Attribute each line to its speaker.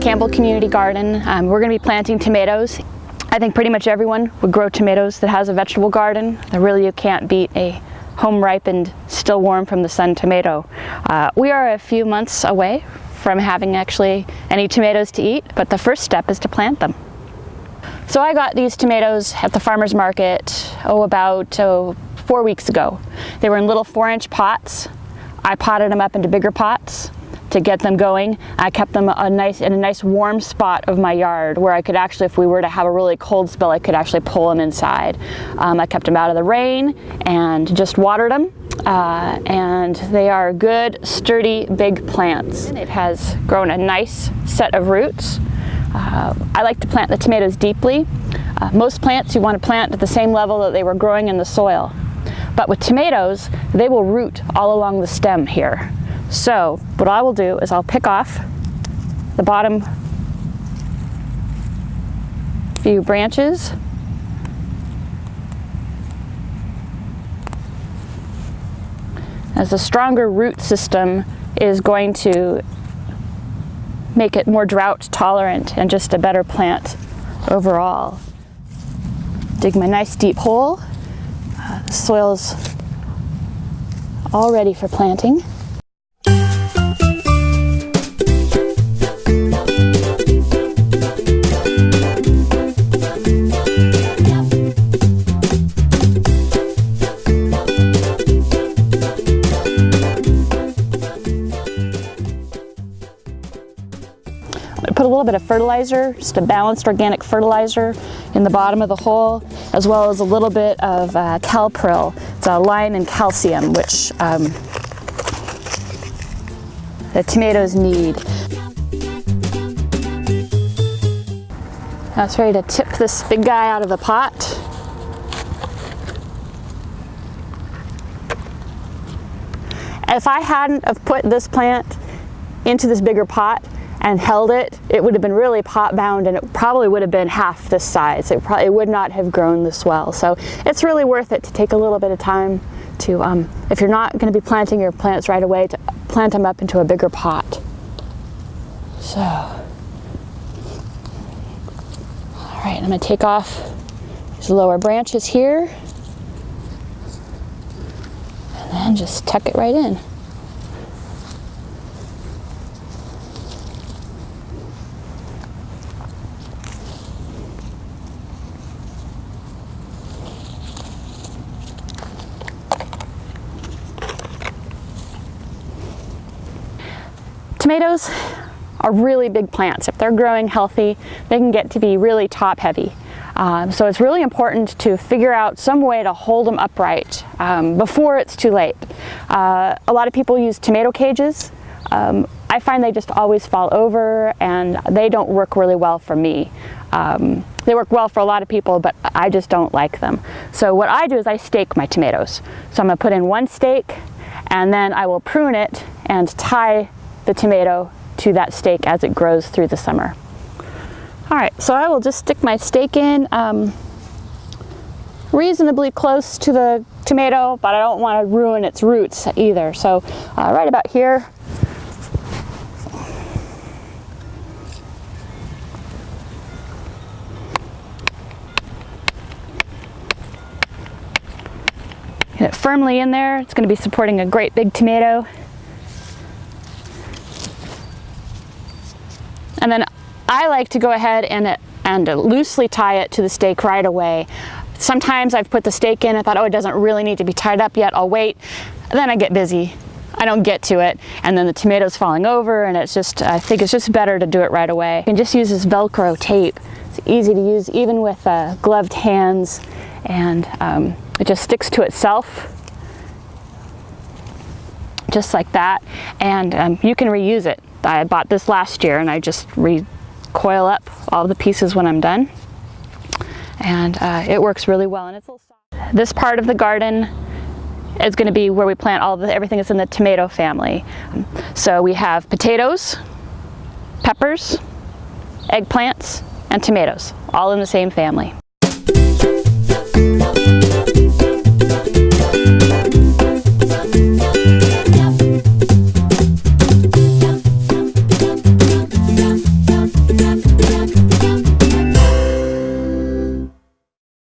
Speaker 1: Campbell Community Garden. We're going to be planting tomatoes. I think pretty much everyone would grow tomatoes that has a vegetable garden. Really, you can't beat a home ripened, still warm from the sun tomato. We are a few months away from having actually any tomatoes to eat, but the first step is to plant them. So I got these tomatoes at the farmer's market about 4 weeks ago. They were in little 4-inch pots. I potted them up into bigger pots to get them going. I kept them in a nice warm spot of my yard where I could actually, if we were to have a really cold spell, I could actually pull them inside. I kept them out of the rain and just watered them. And they are good, sturdy, big plants. It has grown a nice set of roots. I like to plant the tomatoes deeply. Most plants you want to plant at the same level that they were growing in the soil. But with tomatoes, they will root all along the stem here. So what I will do is I'll pick off the bottom few branches. As the stronger root system is going to make it more drought tolerant and just a better plant overall. Dig my nice deep hole. The soil's all ready for planting. Put a little bit of fertilizer, just a balanced organic fertilizer in the bottom of the hole, as well as a little bit of Calpril. It's lime and calcium, which the tomatoes need. Now it's ready to tip this big guy out of the pot. If I hadn't have put this plant into this bigger pot and held it, it would have been really pot bound and it probably would have been half this size. It would not have grown this well. So it's really worth it to take a little bit of time to, if you're not going to be planting your plants right away, to plant them up into a bigger pot. So, all right, I'm going to take off these lower branches here and then just tuck it right in. Tomatoes are really big plants. If they're growing healthy, they can get to be really top heavy. So it's really important to figure out some way to hold them upright before it's too late. A lot of people use tomato cages. I find they just always fall over and they don't work really well for me. They work well for a lot of people, but I just don't like them. So what I do is I stake my tomatoes. So I'm going to put in one stake and then I will prune it and tie the tomato to that stake as it grows through the summer. All right, so I will just stick my stake in reasonably close to the tomato, but I don't want to ruin its roots either. So right about here. Get it firmly in there. It's going to be supporting a great big tomato. And then I like to go ahead and loosely tie it to the stake right away. Sometimes I've put the stake in and thought, oh, it doesn't really need to be tied up yet, I'll wait. And then I get busy. I don't get to it, and then the tomato's falling over, and it's just, I think it's just better to do it right away. You can just use this Velcro tape. It's easy to use even with gloved hands, and it just sticks to itself, just like that, and you can reuse it. I bought this last year and I just recoil up all the pieces when I'm done, and it works really well. And it's a little soft. This part of the garden is going to be where we plant everything that's in the tomato family. So we have potatoes, peppers, eggplants, and tomatoes, all in the same family.